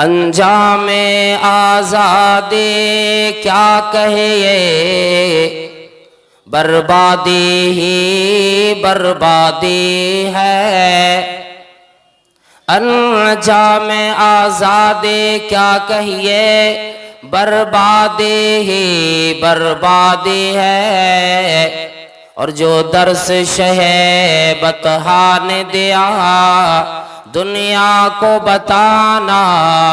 अंजामे आज़ादे क्या कहे ये, बर्बादी ही बर्बादी है। अंजामे आज़ादे क्या कहिए, बर्बादी ही बर्बादी है। और जो दर्स शहे बतहा ने दिया, दुनिया को बताना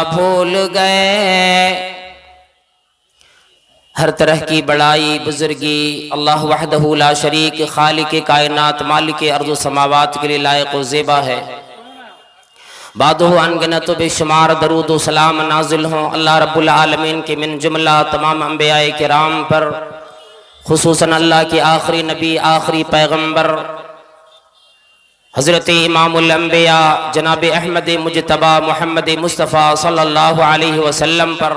भूल गए। हर तरह की बड़ाई बुजुर्गी अल्लाह वहदहू ला शरीक खालिक कायनात मालिक अर्ज़ समावात के लिए लायक व ज़ेबा है। बादहु अनगिनत बेशुमार दरूद व सलाम नाजिल हों अल्लाह रब्बुल आलमीन के मिन जुमला तमाम अंबियाए किराम पर, खुसूसन अल्लाह के आखिरी नबी आखिरी पैगम्बर हज़रत इमामुल अंबिया जनाब अहमद मुजतबा मोहम्मद मुस्तफ़ा सल्लल्लाहु अलैहि वसल्लम पर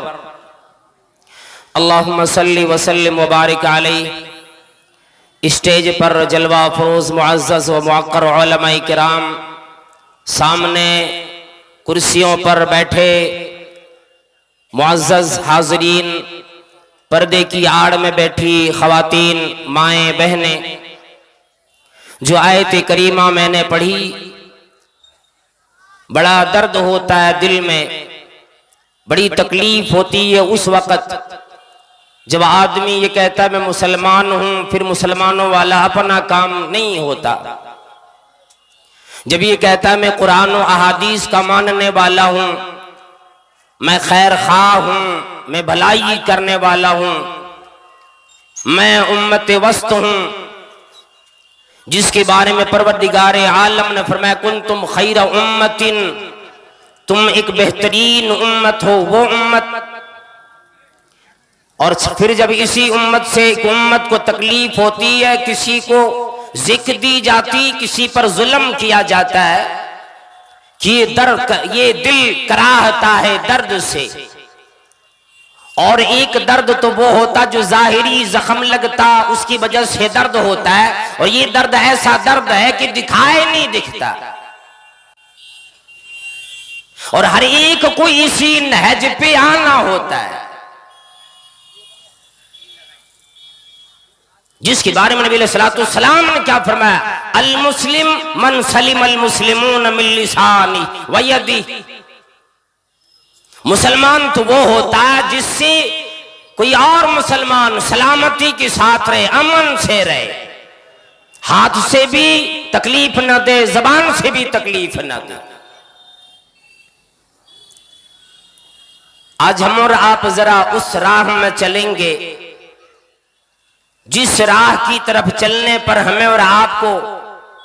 अल्लाहुम्मा सल्ली व सल्लिम व बारिक अलैहि। स्टेज पर जलवा फरोज मुअज़्ज़ज़ व मुअक्कर उलमाए किराम, सामने कुर्सियों पर बैठे मुअज़्ज़ज़ हाज़रीन, पर्दे की आड़ में बैठी ख़वातीन माएँ बहनें, जो आयत करीमा मैंने पढ़ी, बड़ा दर्द होता है दिल में, बड़ी तकलीफ होती है उस वक़्त जब आदमी ये कहता है मैं मुसलमान हूं, फिर मुसलमानों वाला अपना काम नहीं होता। जब ये कहता है मैं कुरान और अहादीस का मानने वाला हूं, मैं खैर ख़्वाह हूं, मैं भलाई करने वाला हूं, मैं उम्मत वस्त हूं, जिसके बारे में परवरदिगारे आलम ने फरमाया कुंतुम खैरा उम्मतिन, तुम एक बेहतरीन उम्मत हो, वो उम्मत। और फिर जब इसी उम्मत से एक उम्मत को तकलीफ होती है, किसी को जिक्र दी जाती, किसी पर जुल्म किया जाता है कि ये दर्द, ये दिल कराहता है दर्द से। और एक दर्द तो वो होता जो जाहिरी जख्म लगता उसकी वजह से दर्द होता है, और ये दर्द ऐसा दर्द है कि दिखाए नहीं दिखता। और हर एक को इसी नहज पे आना होता है, जिसके बारे में नबी अलैहिस्सलातु वस्सलाम ने क्या फरमाया, अल मुस्लिम मन सलिम अल मुस्लिमून मिन लिसानी व यदी। मुसलमान तो वो होता है जिससे कोई और मुसलमान सलामती के साथ रहे, अमन से रहे, हाथ से भी तकलीफ न दे, जबान से भी तकलीफ न दे। आज हम और आप जरा उस राह में चलेंगे जिस राह की तरफ चलने पर हमें और आपको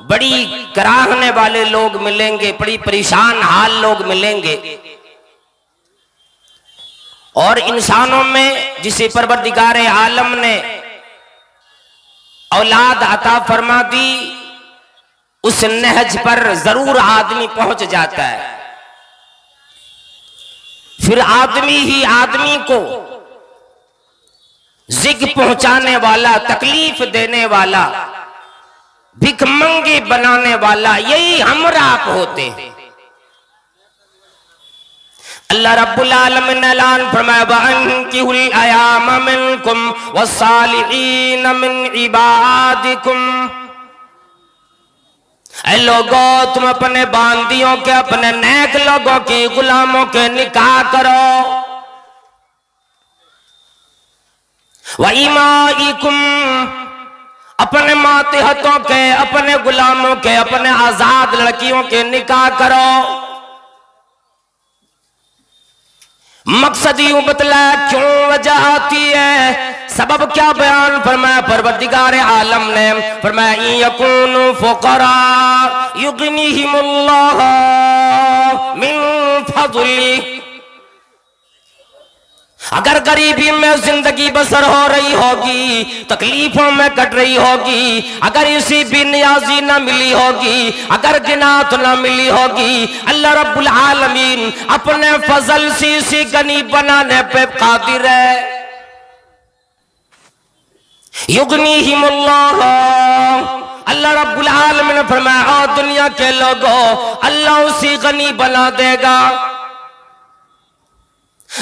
बड़ी कराहने वाले लोग मिलेंगे, बड़ी परेशान हाल लोग मिलेंगे। और इंसानों में जिसे परवरदिगार आलम ने औलाद अता फरमा दी, उस नहज पर जरूर आदमी पहुंच जाता है। फिर आदमी ही आदमी को जिग पहुंचाने वाला, तकलीफ देने वाला, भिखमंगी बनाने वाला, यही हम आप होते हैं। अल्लाह रब्बुल आलमीन ने ऐलान फरमाया वअन्किहुल अयाम मिनकुम वस्सालिहीन मिन इबादिकुम। ऐ लोगों, तुम अपने बांदियों के, अपने नेक लोगों के, गुलामों के निकाह करो। व इमाइकुम, अपने मातहतों के, अपने गुलामों के, अपने आजाद लड़कियों के निकाह करो। मकसद यूं बतलाया, क्यों वजह आती है, सबब क्या बयान फरमाया परवरदिगार आलम ने, फरमाया यकुनु फुकरा युगनिहिमुल्लाह मिन फज़ली। अगर गरीबी में जिंदगी बसर हो रही होगी, तकलीफों में कट रही होगी, अगर इसी बेनियाजी न मिली होगी, अगर गिनात न मिली होगी, अल्लाह रब्बुल आलमीन अपने फजल से इसी गनी बनाने पे कादिर है। युगनिहिमुल्लाह, अल्लाह रब्बुल आलमीन ने फरमाया दुनिया के लोगों, अल्लाह उसी गनी बना देगा।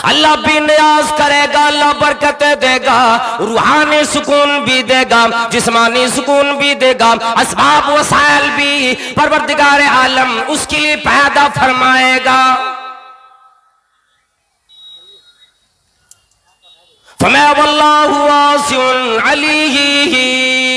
अल्लाह भी नियाज करेगा, अल्लाह बरकतें देगा, रूहानी सुकून भी देगा, जिस्मानी सुकून भी देगा, असबाब वसाइल भी परवरदिगार आलम उसके लिए पैदा फरमाएगा। फमा वल्लाहु वासिउन अलीम।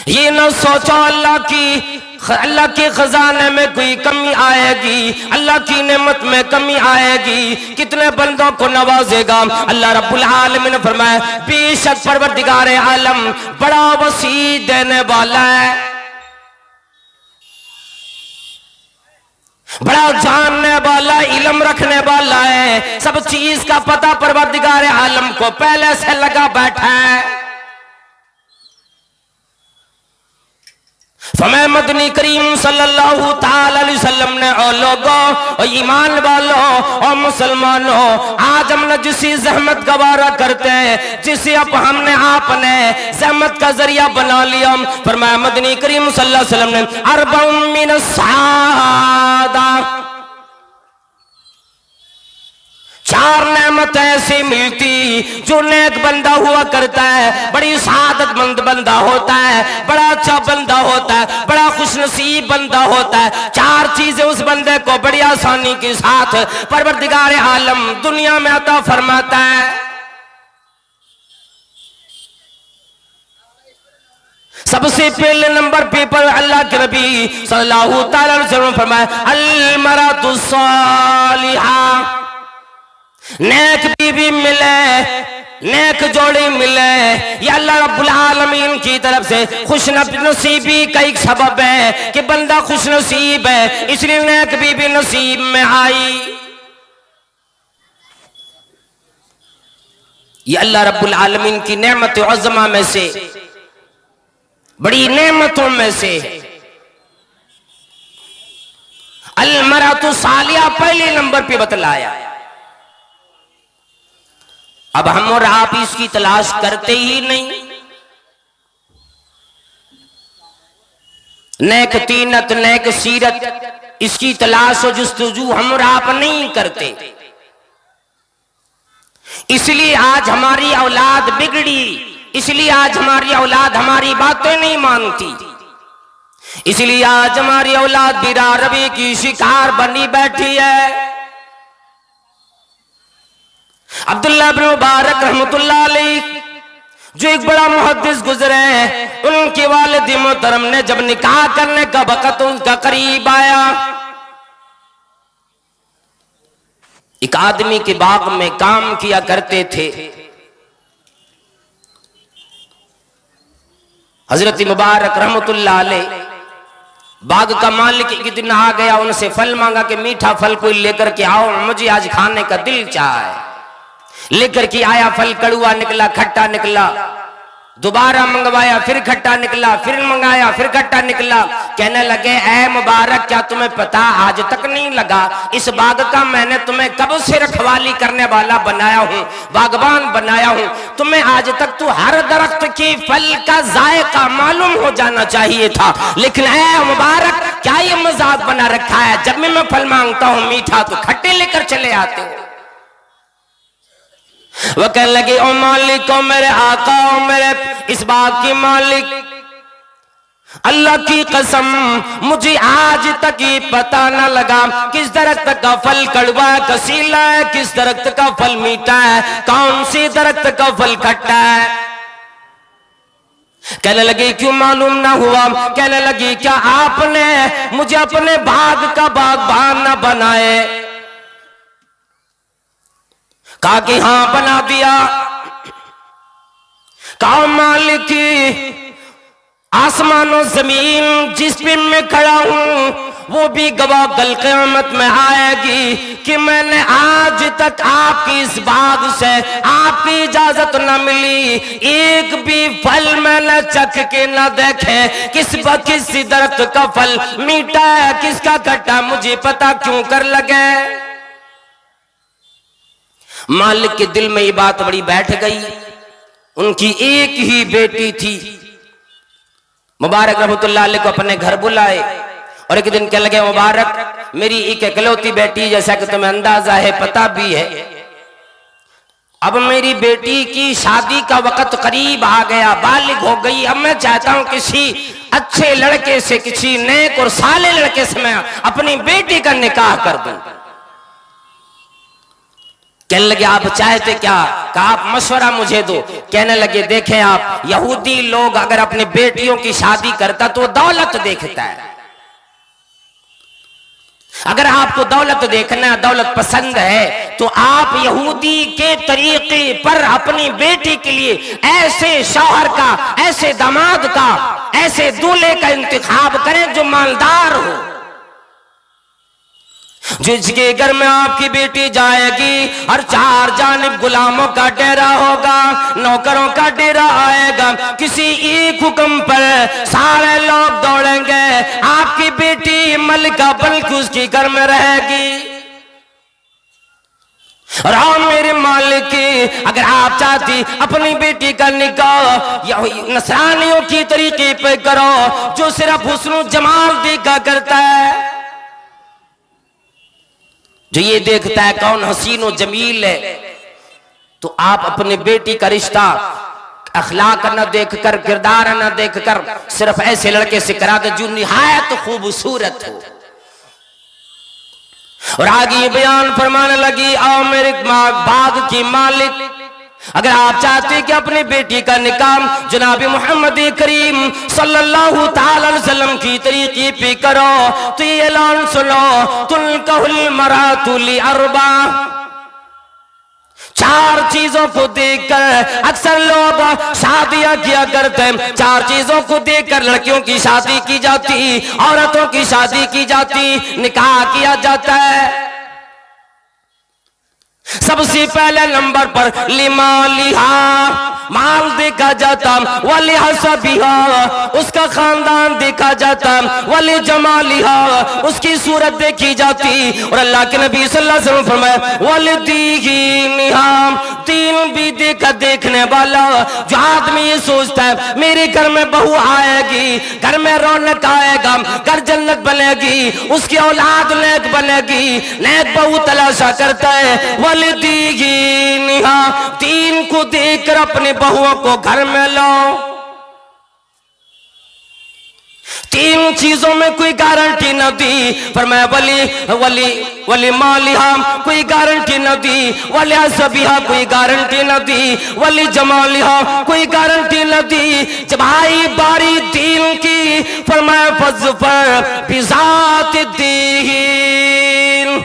ये न सोचो अल्लाह के खजाने में कोई कमी आएगी, अल्लाह की नेमत में कमी आएगी, कितने बंदों को नवाजेगा। अल्लाह रब्बुल आलमीन ने फरमाया बेशक परवरदिगार आलम बड़ा वसी देने वाला है, बड़ा जानने वाला, इल्म रखने वाला है, सब चीज का पता परवरदिगार आलम को पहले से लगा बैठा है। फरमाया मदनी करीम सल्लल्लाहु ताला अलैहि वसल्लम ने ओ लोगों और ईमान वालों और मुसलमानों, आज हमने जिसी जहमत गवारा करते हैं, जिसे अब हमने आपने जहमत का जरिया बना लिया। फरमाया मदनी करीम सल्लल्लाहु अलैहि वसल्लम ने अरबउम मिन सादा, चार नेमत ऐसी मिलती जो नेक बंदा हुआ करता है, बड़ी सादतमंद बंदा होता है, बड़ा अच्छा बंदा होता है, बड़ा खुशनसीब बंदा होता है। चार चीजें उस बंदे को बड़ी आसानी के साथ परवरदिगार आलम दुनिया में अता फरमाता है। सबसे पहले नंबर पे पर अल्लाह के नबी सल्लल्लाहु अलैहि वसल्लम फरमाया अल मरातु सालिहा, नेक बीवी मिले, नेक जोड़ी मिले, ये अल्लाह रब्बुल आलमीन की तरफ से खुशनसीबी का एक सबब है कि बंदा खुशनसीब है, इसलिए नेक बीवी नसीब में आई। ये अल्लाह रब्बुल आलमीन की नेमत अज़मा में से, बड़ी नेमतों में से अल मरातु सालिहा पहले नंबर पे बतलाया। अब हम और आप इसकी तलाश करते ही नहीं, नेक तीनत नेक सीरत इसकी तलाश और जुस्तजू हम और आप नहीं करते, इसलिए आज हमारी औलाद बिगड़ी, इसलिए आज हमारी औलाद हमारी बातें नहीं मानती, इसलिए आज हमारी औलाद बिरा रवि की शिकार बनी बैठी है। अब्दुल्लाह बिन मुबारक रहमतुल्लाह अलैह जो एक बड़ा मुहद्दिस गुजरे हैं, उनके वालिद मोहतरम ने जब निकाह करने का वक्त उनका करीब आया, एक आदमी के बाग में काम किया करते थे। हजरत मुबारक रहमतुल्लाह अलैह बाग का मालिक एक दिन आ गया, उनसे फल मांगा कि मीठा फल कोई लेकर के आओ, मुझे आज खाने का दिल चाहा है। लेकर के आया, फल कड़ुआ निकला, खट्टा निकला, दोबारा मंगवाया, फिर खट्टा निकला, फिर मंगाया, फिर खट्टा निकला। कहने लगे ऐ मुबारक क्या तुम्हें पता आज तक नहीं लगा इस बाग का मैंने तुम्हें कब से रखवाली करने वाला बनाया हूँ, बागबान बनाया हूँ, तुम्हें आज तक तो हर दरख्त के फल का जायका मालूम हो जाना चाहिए था, लेकिन ऐ मुबारक क्या ये मजाक बना रखा है, जब मैं फल मांगता हूँ मीठा तो खट्टे लेकर चले आते हो। वह कहने लगे ओ मालिक, ओ मेरे आका, ओ मेरे इस बाग की मालिक, अल्लाह की कसम मुझे आज तक ही पता न लगा किस दरख्त का फल कड़वा कसीला है, किस दरख्त का फल मीठा है, कौन सी दरख्त का फल खट्टा है। कहने लगे क्यों मालूम ना हुआ। कहने लगी क्या आपने मुझे अपने बाग का बागबान न बनाए। कहा कि हाँ बना दिया। कहा मालिक आसमान और जमीन जिस पे मैं खड़ा हूं वो भी गवाह कल क़यामत में आएगी कि मैंने आज तक आपकी इस बाग से आपकी इजाजत न मिली, एक भी फल मैंने चख के न देखे, किसी दरख्त का फल मीठा है किसका खट्टा मुझे पता क्यों कर लगे। मालिक के दिल में ये बात बड़ी बैठ गई। उनकी एक ही बेटी थी। मुबारक रहमतुल्लाह अलैह को अपने घर बुलाए और एक दिन कह लगे मुबारक मेरी एक इकलौती बेटी, जैसा कि तुम्हें अंदाजा है पता भी है, अब मेरी बेटी की शादी का वक्त करीब आ गया, बालिग हो गई, अब मैं चाहता हूं किसी अच्छे लड़के से, किसी नेक और साले लड़के से मैं अपनी बेटी का निकाह कर दूं। कहने लगे आप चाहते क्या? कहा आप मशवरा मुझे दो। कहने लगे देखें आप, यहूदी लोग अगर अपनी बेटियों की शादी करता तो दौलत देखता है। अगर आपको दौलत देखना, दौलत पसंद है, तो आप यहूदी के तरीके पर अपनी बेटी के लिए ऐसे शौहर का, ऐसे दामाद का, ऐसे दूल्हे का इंतखाब करें जो मालदार हो, जिसके घर में आपकी बेटी जाएगी और चार जानिब गुलामों का डेरा होगा, नौकरों का डेरा आएगा, किसी एक हुक्म पर सारे लोग दौड़ेंगे, आपकी बेटी मलिका बल्कि उसके घर में रहेगी। और हाँ मेरे मालिक, अगर आप चाहती अपनी बेटी का निकाह नसरानियों की तरीके पे करो जो सिर्फ हुस्न जमाल देखा करता है, जो ये देखता है कौन हसीन और जमील है, तो आप अपने बेटी का रिश्ता अखलाक न देखकर, किरदार न देखकर सिर्फ ऐसे लड़के से करा दे जो निहायत खूबसूरत हो। और आगे ये बयान फरमाने लगी, आओ मेरे बाग की मालिक, अगर आप चाहते कि अपनी बेटी का निकाह जनाब मोहम्मद करीम सल्लल्लाहु ताला अलैहि वसल्लम की तरीके पे करो तो ये ऐलान सुनो, तुल्कहुल मरातु लि अर्बा, चार चीजों को देखकर अक्सर लोग शादियां किया करते हैं, चार चीजों को देखकर लड़कियों की शादी की जाती, औरतों की शादी की जाती, निकाह किया जाता है। सबसे पहले नंबर पर लिमालिहा, माल देखा जाता, वली हसबिहा, उसका खानदान देखा जाता, वली जमालिहा, उसकी सूरत देखी जाती, और अल्लाह के नबी सल्लल्लाहु अलैहि वसल्लम फरमाए वली दीनिहा, तीन भी देखा देखने वाला। जो आदमी ये सोचता है मेरे घर में बहू आएगी, घर में रौनक आएगा, घर जन्नत बनेगी, उसकी औलाद नेक बनेगी, नेक बहू तलाशा करता है, वली दीनिहा, तीन को देखकर अपने बहुओं को घर में लो। तीन चीजों में कोई गारंटी न दी, पर मैं वली मालिहा कोई गारंटी न दी, वली हसबिहा कोई गारंटी न दी, वली जमालिहा कोई गारंटी न दी। जब आई बारी दीन की, फरमाया फज़फर बिज़ात दीन,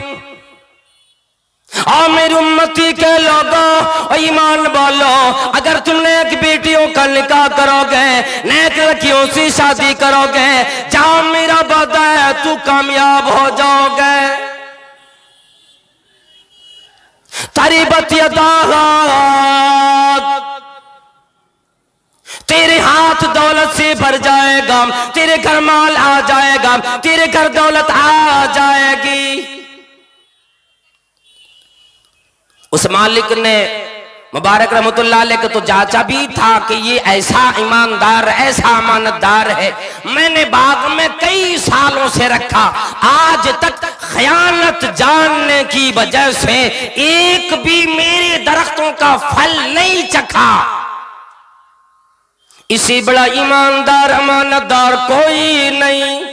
और मेरी उम्मती के लोगों ईमान वालों, अगर तुम नेक बेटियों का निकाह करोगे, नेक लड़कियों से शादी करोगे, जाओ मेरा वादा है तू कामयाब हो जाओगे। तरीबत यदाहा, तेरे हाथ दौलत से भर जाएगा, तेरे घर माल आ जाएगा, तेरे घर दौलत आ जाएगी। उस मालिक ने मुबारक रहमतुल्लाह अलैह को तो जांचा भी था कि ये ऐसा ईमानदार, ऐसा अमानतदार है, मैंने बाग में कई सालों से रखा, आज तक खयानत जानने की वजह से एक भी मेरे दरख्तों का फल नहीं चखा, इससे बड़ा ईमानदार अमानतदार कोई नहीं।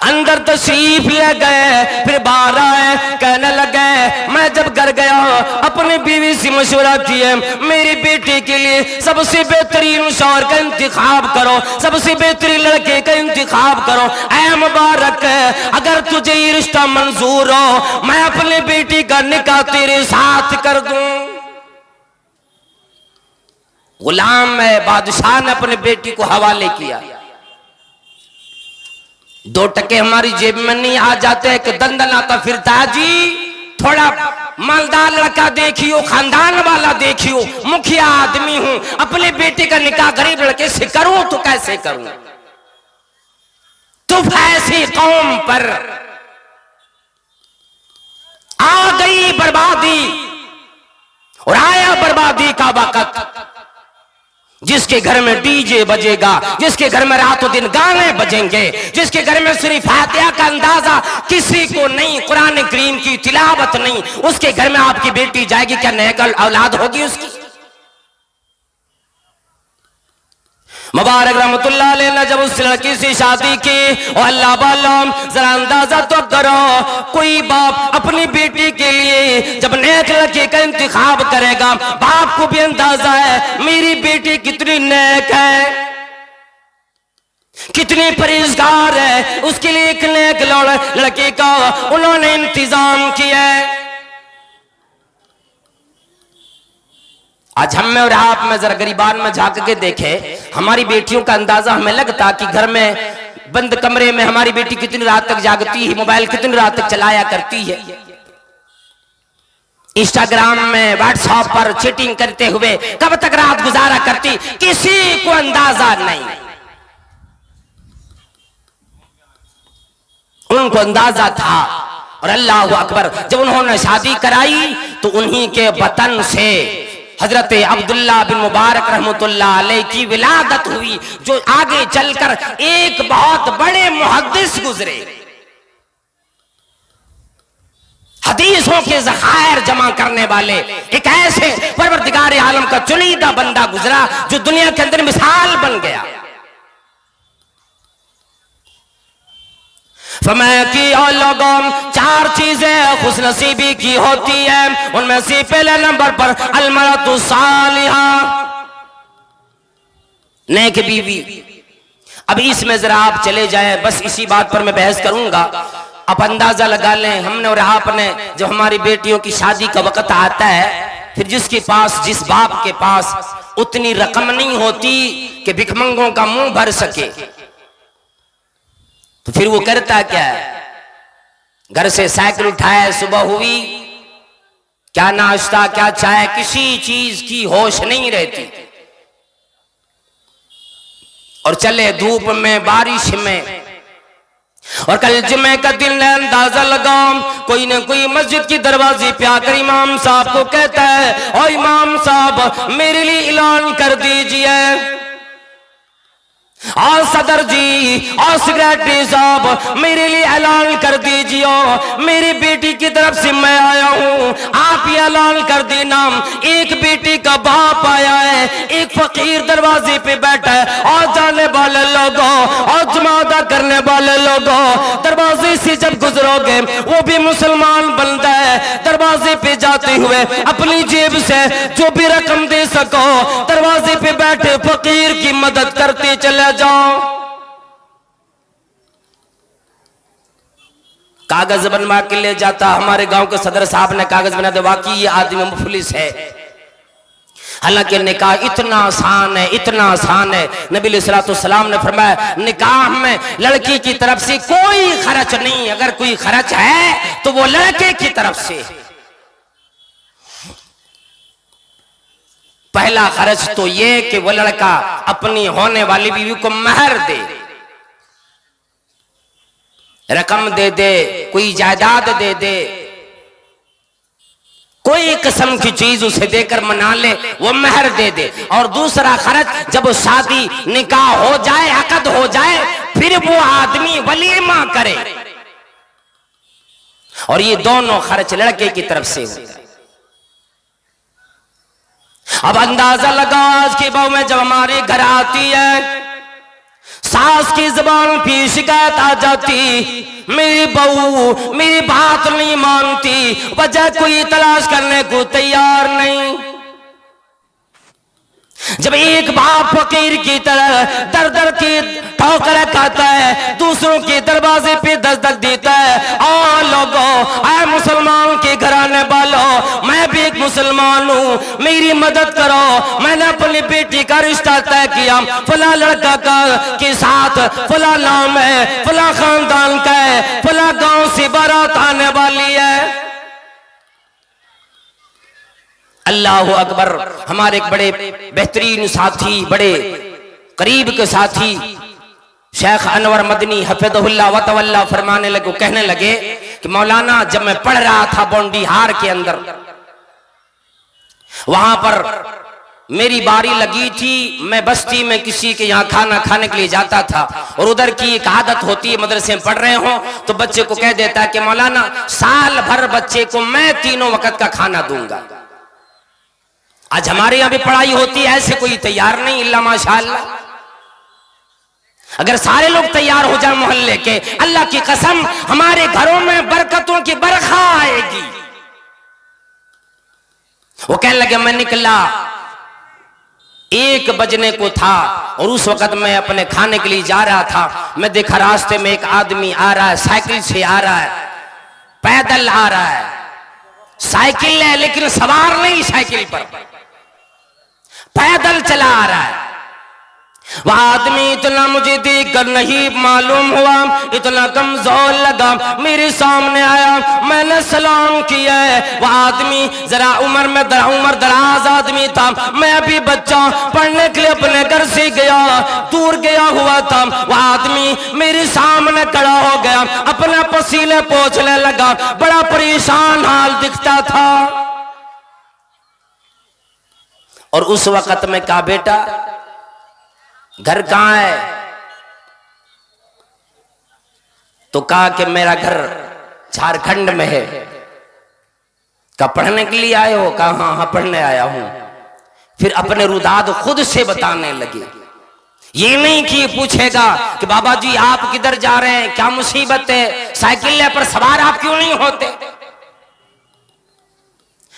अंदर तशरीफ ले गए, फिर बाहर आए, कहने लगे मैं जब घर गया अपनी बीवी से मशवरा किए, मेरी बेटी के लिए सबसे बेहतरीन शौहर का इंतखाब करो, सबसे बेहतरीन लड़के का इंतखाब करो। ऐ मुबारक, अगर तुझे ये रिश्ता मंजूर हो, मैं अपनी बेटी का निकाह तेरे साथ कर दूं। गुलाम बादशाह ने अपनी बेटी को हवाले किया। 2 टके हमारी जेब में नहीं आ जाते, एक दंदन आता फिरता है जी, थोड़ा मालदार लड़का देखियो, खानदान वाला देखियो, मुखिया आदमी हूं, अपने बेटे का निकाह गरीब लड़के से करूं तो कैसे करूं। तो ऐसी कौम पर आ गई बर्बादी और आया बर्बादी का वक्त। जिसके घर में डीजे बजेगा, जिसके घर में रातों दिन गाने बजेंगे, जिसके घर में सिर्फ फातिहा का अंदाजा किसी को नहीं, कुरान करीम की तिलावत नहीं, उसके घर में आपकी बेटी जाएगी, क्या नेकल औलाद होगी उसकी? मुबारक रहमतुल्लाह अलैह ने जब उस लड़की से शादी की, और अल्लाह वालों जरा अंदाजा तो करो, कोई बाप अपनी बेटी के लिए जब नेक लड़की का इंतखाब करेगा, बाप को भी अंदाजा है मेरी बेटी कितनी नेक है, कितनी परहेजगार है, उसके लिए एक नेक लड़के का उन्होंने इंतजाम किया है। आज हम में और आप में जरा गरीबान में झांक के देखे, हमारी बेटियों का अंदाजा हमें लगता कि घर में बंद कमरे में हमारी बेटी कितनी रात तक जागती है, मोबाइल कितनी रात तक चलाया करती है, इंस्टाग्राम में व्हाट्सएप पर चैटिंग करते हुए कब तक रात गुजारा करती, किसी को अंदाजा नहीं। उनको अंदाजा था। और अल्लाह अकबर, जब उन्होंने शादी कराई तो उन्हीं के वतन से हजरत अब्दुल्ला बिन मुबारक रहमतुल्लाह अलैह की विलादत हुई, जो आगे चलकर एक बहुत बड़े मुहद्दिस गुजरे, हदीसों के ज़खायर जमा करने वाले एक ऐसे परवरदिगार आलम का चुनिंदा बंदा गुजरा जो दुनिया के अंदर मिसाल बन गया। फरमाया कि और लोगों, चार चीजें खुशनसीबी की होती है, उनमें से पहले नंबर पर अलमरतु सालिहा, नेक बीवी। अब इसमें जरा आप चले जाएं, बस इसी बात पर मैं बहस करूंगा। आप अंदाजा लगा लें, हमने और आपने जब हमारी बेटियों की शादी का वक्त आता है, फिर जिसके पास, जिस बाप के पास उतनी रकम नहीं होती कि भिखमंगों का मुंह भर सके, तो फिर वो करता क्या है, घर से साइकिल उठाए, सुबह हुई, क्या नाश्ता क्या चाय, किसी चीज की होश नहीं रहती, और चले धूप में, बारिश में। और कल जुमे का दिन है, अंदाजा लगाओ, कोई न कोई मस्जिद की दरवाजे पे आकर इमाम साहब को कहता है, और इमाम साहब मेरे लिए ऐलान कर दीजिए, और सदर जी और सेक्रेटरी साहब मेरे लिए ऐलान कर दीजिए, मेरी बेटी की तरफ से मैं आया हूँ, आप ये ऐलान कर देना, एक बेटी का बाप आया है, एक फकीर दरवाजे पे बैठा है, और जाने वाले लोगों और जमादा करने वाले लोगों, दरवाजे से जब गुजरोगे वो भी मुसलमान बनता है, दरवाजे पे जाते हुए अपनी जेब से जो भी रकम दे सको, दरवाजे पे बैठे फकीर की मदद करते चले जाओ। कागज बनवा के ले जाता, हमारे गांव के सदर साहब ने कागज बना दिया, वाकई ये आदमी मुफलिस है। हालांकि निकाह इतना आसान है, इतना आसान है। नबी अलैहिस्सलाम ने फरमाया, निकाह में लड़की की तरफ से कोई खर्च नहीं, अगर कोई खर्च है तो वो लड़के की तरफ से। पहला खर्च तो ये कि वो लड़का अपनी होने वाली बीवी को महर दे, रकम दे दे, कोई जायदाद दे दे, कोई किस्म की चीज उसे देकर मना ले, वो महर दे दे। और दूसरा खर्च, जब शादी निकाह हो जाए, अकद हो जाए, फिर वो आदमी वलीमा करे, और ये दोनों खर्च लड़के की तरफ से होता है। अब अंदाजा लगा, आज की बहू में जब हमारे घर आती है, सास की जुबान पे शिकायत आ जाती, मेरी बहू मेरी बात नहीं मानती, वजह कोई तलाश करने को तैयार नहीं। जब एक बाप फकीर की तरह दर दर की ठोकर खाता है, दूसरों के दरवाजे पे दस्तक देता है, और लोगों, आए मुसलमान के घराने वालों, मैं भी एक मुसलमान हूँ, मेरी मदद करो, मैंने अपनी बेटी का रिश्ता तय किया, फला लड़का का के साथ, फला नाम है, फला खानदान का है, फला गांव से बारात आने वाली है। अल्लाह अकबर। हमारे एक बड़े बेहतरीन साथी, बड़े करीब के साथी शेख अनवर मदनी हफिज़हुल्लाह व तवल्ला फरमाने लगे, कहने लगे कि मौलाना, जब मैं पढ़ रहा था बौंडीहार के अंदर, वहां पर मेरी बारी लगी थी, मैं बस्ती में किसी के यहाँ खाना खाने के लिए जाता था और उधर की एक आदत होती है, मदरसे में पढ़ रहे हो तो बच्चे को कह देता है कि मौलाना साल भर बच्चे को मैं 3 वक्त का खाना दूंगा। आज हमारे यहाँ भी पढ़ाई होती है, ऐसे कोई तैयार नहीं, इल्ला माशाअल्लाह। अगर सारे लोग तैयार हो जाए मोहल्ले के, अल्लाह की कसम हमारे घरों में बरकतों की बरखा आएगी। वो कहने लगे मैं निकला, 1 बजने को था और उस वक्त मैं अपने खाने के लिए जा रहा था। मैं देखा रास्ते में एक आदमी आ रहा है, साइकिल से आ रहा है, पैदल आ रहा है, साइकिल है लेकिन सवार नहीं, साइकिल पर पैदल चला आ रहा है। वह आदमी इतना मुझे देखकर नहीं मालूम हुआ, इतना कमजोर लगा, मेरे सामने आया, मैंने सलाम किया है। वह आदमी जरा उम्र दराज आदमी था। मैं अभी बच्चा पढ़ने के लिए अपने घर से गया, दूर गया हुआ था। वह आदमी मेरे सामने खड़ा हो गया, अपना पसीने पोंछने लगा, बड़ा परेशान हाल दिखता था। और उस वक्त में कहा बेटा घर कहां है? तो कहा कि मेरा घर झारखंड में है। कहा पढ़ने के लिए आए हो? कहा हाँ पढ़ने आया हूं। फिर अपने रुदाद खुद से बताने लगे। ये नहीं कि पूछेगा कि बाबा जी आप किधर जा रहे हैं, क्या मुसीबत है, साइकिल पर सवार आप क्यों नहीं होते?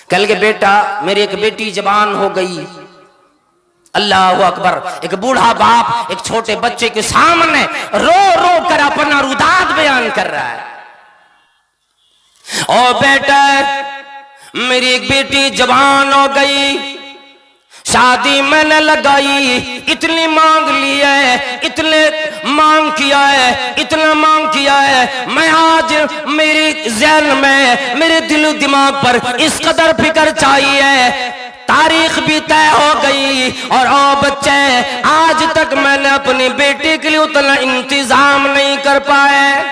कल के बेटा मेरी एक बेटी जवान हो गई, अल्लाह अकबर। एक बूढ़ा बाप एक छोटे बच्चे के सामने रो रो कर अपना रुदाद बयान कर रहा है। और बेटा मेरी एक बेटी जवान हो गई, शादी मैंने लगाई, इतनी मांग ली है, इतने मांग किया है, इतना मांग किया है। मैं आज मेरी ज़हन में, मेरे दिलो दिमाग पर इस कदर फिक्र चाहिए, तारीख भी तय हो गई और ओ बच्चे आज तक मैंने अपनी बेटी के लिए उतना इंतजाम नहीं कर पाए।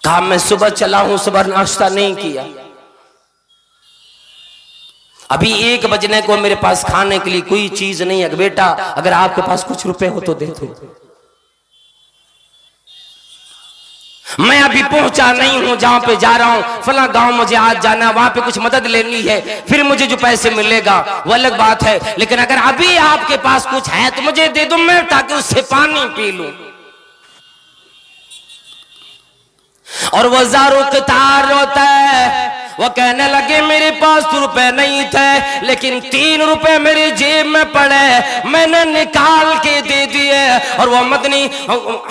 कहा मैं सुबह चला हूं, सुबह नाश्ता नहीं किया, अभी 1 बजने को मेरे पास खाने के लिए कोई चीज नहीं है। बेटा अगर आपके पास कुछ रुपए हो तो दे दो, मैं अभी पहुंचा नहीं हूं जहां पे जा रहा हूं, फला गांव मुझे आज जाना है, वहां पे कुछ मदद लेनी है, फिर मुझे जो पैसे मिलेगा वो अलग बात है, लेकिन अगर अभी आपके पास कुछ है तो मुझे दे दो, मैं ताकि उससे पानी पी लूं। और वो ज़ारो क़तार होता है, वो कहने लगे मेरे पास तो रुपए नहीं थे, लेकिन 3 रुपए मेरी जेब में पड़े, मैंने निकाल के दे दिए। और वो मदनी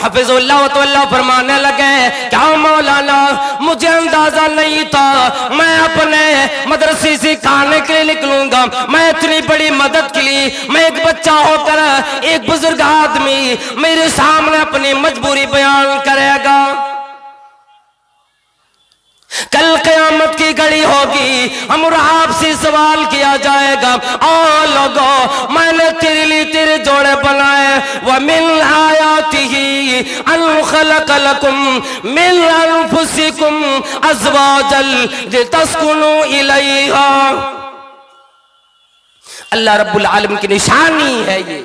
हफिज़ुल्लाह तआला फरमाने लगे क्या मौलाना मुझे अंदाजा नहीं था, मैं अपने मदरसे से खाने के लिए निकलूंगा, मैं इतनी बड़ी मदद के लिए, मैं एक बच्चा होकर एक बुजुर्ग आदमी मेरे सामने अपनी मजबूरी बयान करेगा। कल क़यामत की घड़ी होगी, हम आपसे सवाल किया जाएगा, ओ लोगों मैंने तेरे लिए तेरे जोड़े बनाए, व मिन आयातिही अन खलक़ लकुम मिन अनफुसिकुम अज़वाजल लितस्कुनू इलैहा। अल्लाह रब्बुल आलमीन की निशानी है ये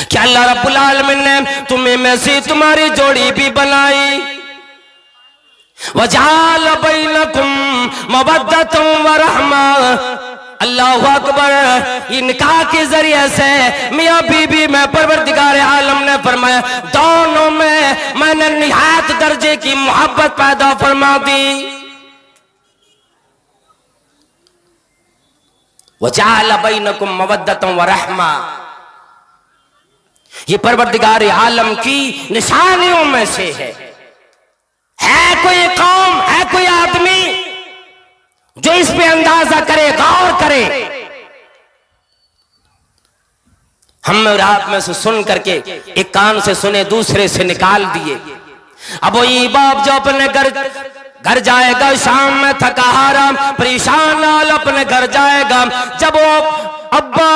कि अल्लाह रब्बुल आलमीन ने तुम्हें में से तुम्हारी जोड़ी भी बनाई। वजाल बैनकुम मवद्दतुम व रहमा। अल्लाहु अकबर। इनका के जरिए से मियां बीबी में परवरदिगार आलम ने फरमाया दोनों में मैंने निहायत दर्जे की मोहब्बत पैदा फरमा दी। वजाल बैनकुम मवद्दतुम व रहमा, ये परवरदिगार आलम की निशानियों में से है कोई कौम, है कोई आदमी जो इस पे अंदाजा करे, गौर करे। हम और आप में से सुन करके एक कान से सुने दूसरे से निकाल दिए। अब वही बाप जो अपने घर जाएगा, शाम में थका हारा परेशान हाल अपने घर जाएगा, जब वो अब्बा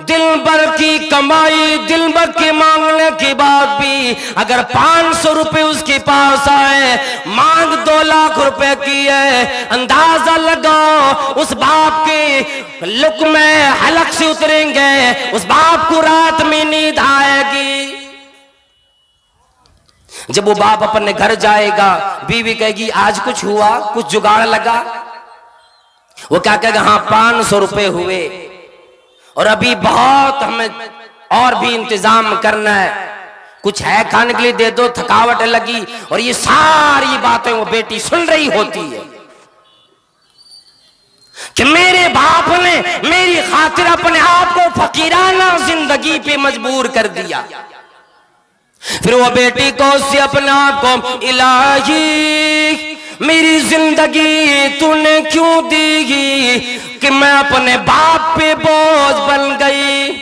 दिल भर की कमाई, दिल भर के मांगने के बाद भी अगर 500 रुपए उसके पास आए, मांग 2 लाख रुपए की है, अंदाजा लगाओ उस बाप के लुक में हलक से उतरेंगे, उस बाप को रात में नींद आएगी। जब वो बाप अपने घर जाएगा, बीवी कहेगी आज कुछ हुआ, कुछ जुगाड़ लगा? वो क्या कहेगा, हाँ 500 रुपए हुए और अभी बहुत हमें और भी इंतजाम करना है, कुछ है खाने के लिए दे दो, थकावट लगी। और ये सारी बातें वो बेटी सुन रही होती है कि मेरे बाप ने मेरी खातिर अपने आप को फकीराना जिंदगी पे मजबूर कर दिया। फिर वो बेटी को उससे अपने आप को, इलाही मेरी जिंदगी तूने क्यों दी कि मैं अपने बाप पे बोझ बन गई।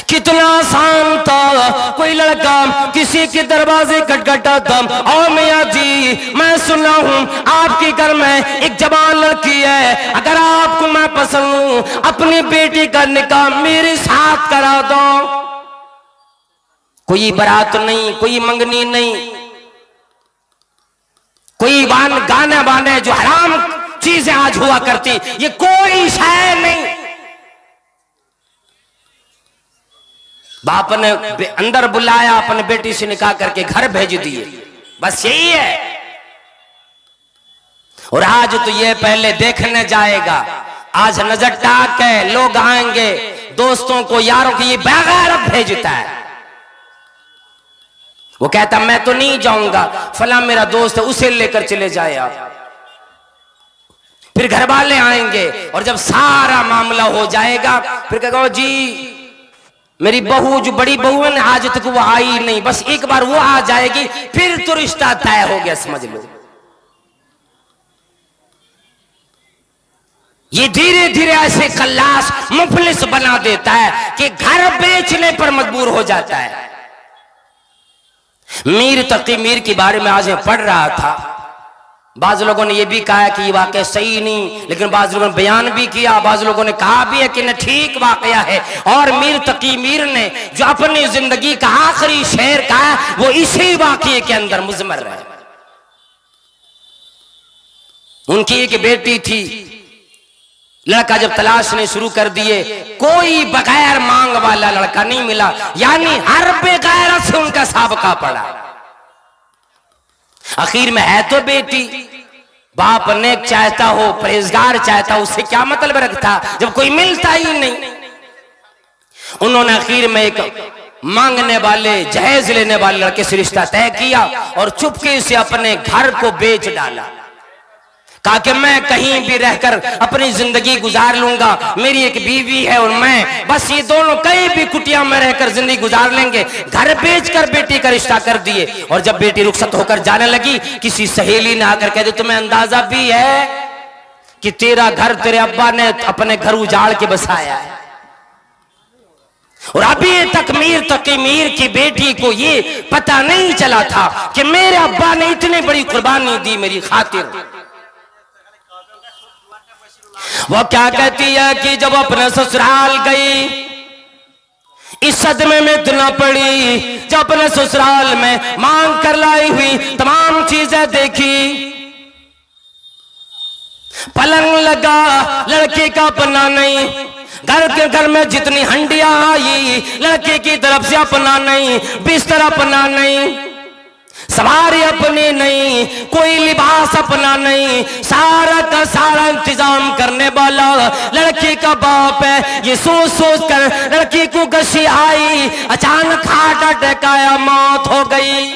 कितना आसान था, कोई लड़का किसी के दरवाजे खटखटाता, और मियां जी मैं सुना हूं आपके घर में एक जवान लड़की है, अगर आपको मैं पसंद हूं अपनी बेटी का निकाह मेरे साथ करा दो। कोई बारात नहीं, कोई मंगनी नहीं, कोई गाने बाने जो हराम चीजें आज हुआ करती, ये कोई शय नहीं। बाप ने अंदर बुलाया, अपने बेटी से निकाह करके घर भेज दिए, बस यही है। और आज तो ये पहले देखने जाएगा, आज नजर टाक है, लोग आएंगे, दोस्तों को यारों को ये बेगैरत भेजता है। वो कहता मैं तो नहीं जाऊंगा, फला मेरा दोस्त है उसे लेकर चले जाए आप। फिर घर वाले आएंगे और जब सारा मामला हो जाएगा फिर कहेगा जी मेरी बहू जो बड़ी बहू है ना आज तक वो आई नहीं, बस एक बार वो आ जाएगी फिर तो रिश्ता तय हो गया, समझ लो। ये धीरे धीरे ऐसे खल्लास मुफलिस बना देता है कि घर बेचने पर मजबूर हो जाता है। मीर तकी मीर के बारे में आज मैं पढ़ रहा था, बाज लोगों ने यह भी कहा कि ये वाकया सही नहीं, लेकिन बाज लोगों ने बयान भी किया, बाज लोगों ने कहा भी है कि न ठीक वाकया है। और मीर तकी मीर ने जो अपनी जिंदगी का आखिरी शेर कहा वो इसी वाकये के अंदर मुजमर है। उनकी एक बेटी थी, लड़का जब तलाशने शुरू कर दिए कोई बगैर मांग वाला लड़का नहीं मिला, यानी हर बेगैरत से उनका साबका पड़ा। आखिर में है तो बेटी, बाप नेक चाहता हो, परहेजगार चाहता हो, उससे क्या मतलब रखता जब कोई मिलता ही नहीं। उन्होंने आखिर में एक मांगने वाले, जहेज लेने वाले लड़के से रिश्ता तय किया और चुपके से अपने घर को बेच डाला। कहा कि मैं कहीं भी रहकर अपनी जिंदगी गुजार लूंगा, मेरी एक बीवी है और मैं, बस ये दोनों कहीं भी कुटिया में रहकर जिंदगी गुजार लेंगे। घर बेचकर बेटी का रिश्ता कर दिए। और जब बेटी रुखसत होकर जाने लगी, किसी सहेली ने आकर कह दिया तुम्हें अंदाजा भी है कि तेरा घर तेरे अब्बा ने अपने घर उजाड़ के बसाया है। और अभी तक मीर तकी मीर की बेटी को ये पता नहीं चला था कि मेरे अब्बा ने इतनी बड़ी कुर्बानी दी मेरी खातिर। वो क्या कहती है कि जब अपने ससुराल गई, इस सदमे में इतना पड़ी, जब अपने ससुराल में मांग कर लाई हुई तमाम चीजें देखी, पलंग लगा लड़के का अपना नहीं, घर में जितनी हंडियां आई लड़के की तरफ से अपना नहीं, बिस्तर अपना नहीं, सवारी अपनी नहीं, कोई लिबास अपना नहीं, सारा का सारा इंतजाम करने वाला लड़की का बाप है। ये सोच सोच कर लड़की को गशी आई, अचानक हार्ट अटैक आया, मौत हो गई।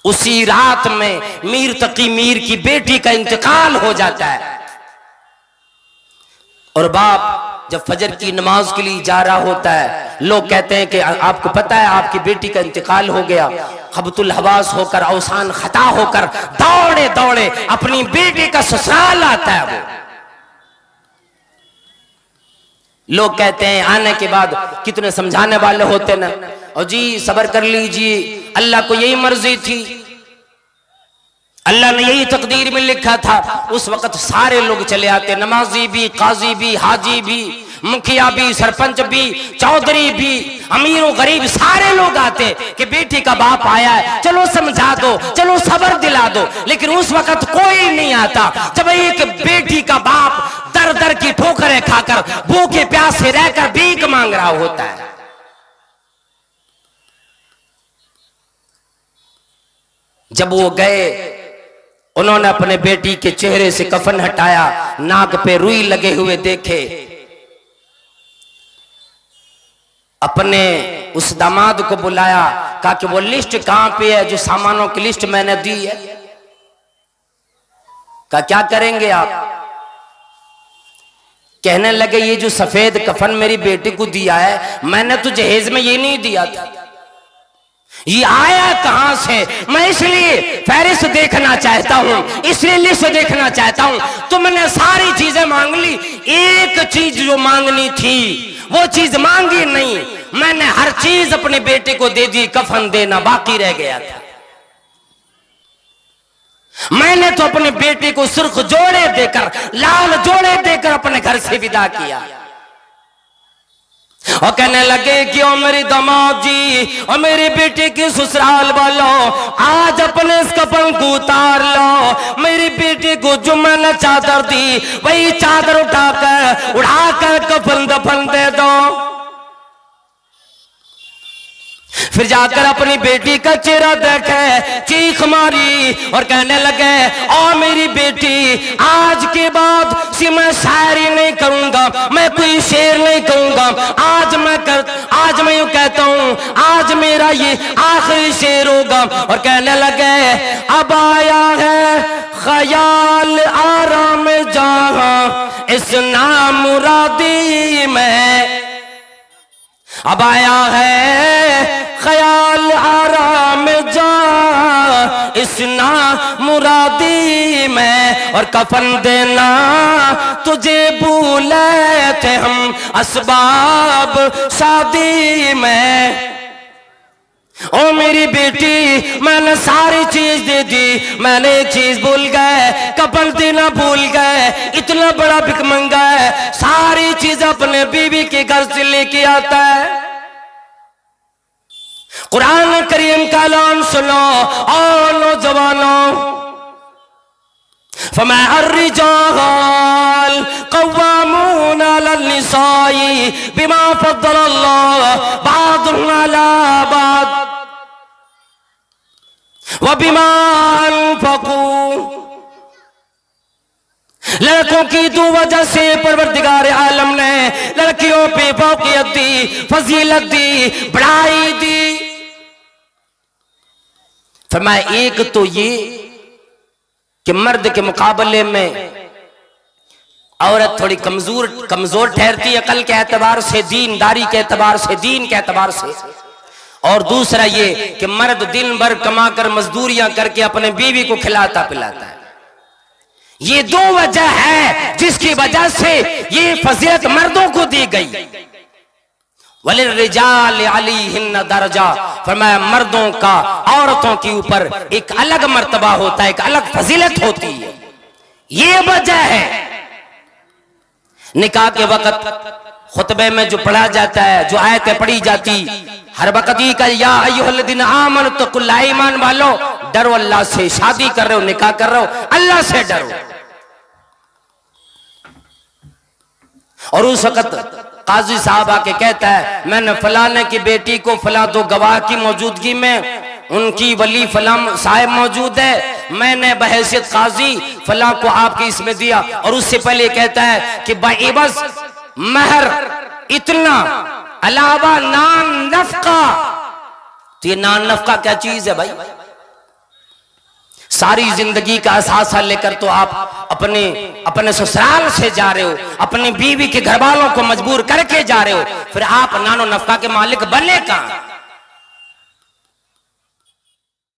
उसी रात में मीर तकी मीर की बेटी का इंतकाल हो जाता है। और बाप जब फजर की नमाज के लिए जा रहा होता है, लोग कहते हैं कि आपको पता है आपकी बेटी का इंतकाल हो गया। खबतुल हवास होकर, अवसान खता होकर दौड़े दौड़े अपनी बेटी का ससुराल आता है। वो लोग कहते हैं आने के बाद कितने समझाने वाले होते ना, और जी सब्र कर लीजिए, अल्लाह को यही मर्जी थी, अल्लाह ने यही तकदीर में लिखा था। उस वक्त सारे लोग चले आते, नमाजी भी, काजी भी, हाजी भी, मुखिया भी, सरपंच भी, चौधरी भी, अमीर और गरीब सारे लोग आते कि बेटी का बाप आया है, चलो समझा दो, चलो सब्र दिला दो। लेकिन उस वक्त कोई नहीं आता जब एक बेटी का बाप दर दर की ठोकरें खाकर भूखे प्यासे रहकर भीख मांग रहा होता है। जब वो गए, उन्होंने अपने बेटी के चेहरे से कफन हटाया, नाक पे रुई लगे हुए देखे, अपने उस दामाद को बुलाया, कहा कि वो लिस्ट कहां पे है जो सामानों की लिस्ट मैंने दी है। कहा क्या करेंगे आप? कहने लगे ये जो सफेद कफन मेरी बेटी को दिया है, मैंने तो जहेज में ये नहीं दिया था, ये आया कहां से? मैं इसलिए फहरिस्त देखना चाहता हूं, इसलिए लिस्ट देखना चाहता हूं। तुमने सारी चीजें मांग ली, एक चीज जो मांगनी थी वो चीज मांगी नहीं। मैंने हर चीज अपने बेटे को दे दी, कफन देना बाकी रह गया था। मैंने तो अपने बेटे को सुर्ख जोड़े देकर, लाल जोड़े देकर अपने घर से विदा किया। और कहने लगे कि ओ मेरी दामाद जी और मेरे बेटे के ससुराल वालों, आज अपने इस कफन को उतार लो। मेरी बेटे को जो मैंने चादर दी वही चादर उड़ाकर कफन दफन दे दो। फिर जाकर अपनी बेटी का चेहरा देखे, चीख मारी और कहने लगे ओ मेरी बेटी, आज के बाद से मैं शायरी नहीं करूंगा, मैं कोई शेर नहीं कहूंगा। आज मैं यूं कहता हूं, आज मेरा ये आखिरी शेर होगा। और कहने लगे अब आया है ख्याल आराम जहां इस नामुरादी में, अब आया है ख्याल आराम जा इस नामुरादी में। और कफन देना तुझे भूले थे हम असबाब शादी में। ओ मेरी बेटी, मैंने सारी चीज दे दी, मैंने एक चीज भूल गए, कफन देना भूल गए। इतना बड़ा भिखमंगा है, सारी चीज अपने बीवी के घर से लेके आता है। कुरान करीम का ऐलान सुनो और नौजवानों, फमा अर्रिजाल कव्वामून अलल निसाई बिमा फद्दलल्लाह बादुहुम अला बाद व बिमा अनफकू। लड़कों की दो वजह से परवरदिगार आलम ने लड़कियों पे फौकियत दी, फजीलत दी, बढ़ाई दी। फरमाया एक तो ये कि मर्द के मुकाबले में औरत थोड़ी कमजोर ठहरती है, अकल के एतबार से, दीनदारी के एतबार से, दीन के एतबार से। और दूसरा ये कि मर्द दिन भर कमाकर मजदूरियां करके अपने बीवी को खिलाता पिलाता है। ये दो वजह है जिसकी वजह से ये फजीलत मर्दों को दी गई। वलिर्रिजाल अलैहिन्ना दरजा, फरमाया मर्दों का औरतों के ऊपर एक अलग मर्तबा होता है, एक अलग फजीलत होती है। ये वजह है। निकाह के वक्त खुतबे में जो पढ़ा जाता है, जो आयतें पढ़ी जाती हर वक्त ही का, या अय्युहल्लज़ीना आमनुत्तक़ुल्लाह, ईमान वालो डरो अल्लाह से। शादी कर रहे हो, निकाह कर रहे हो, अल्लाह से डरो। और उस वक्त काजी साहब आके कहता है मैंने फलाने की बेटी को फला दो गवाह की मौजूदगी में, उनकी वली फला साहिब मौजूद है, मैंने बहैसियत काजी फला को आपके इसमें दिया। और उससे पहले कहता है कि बाइबस महर इतना अलावा नान नफका। तो ये नान नफका क्या चीज है भाई? सारी जिंदगी का असासा लेकर तो आप अपने ससुराल से जा रहे हो, अपनी बीवी के घर वालों को मजबूर करके जा रहे हो, फिर आप नानो नफका के मालिक बने कहां?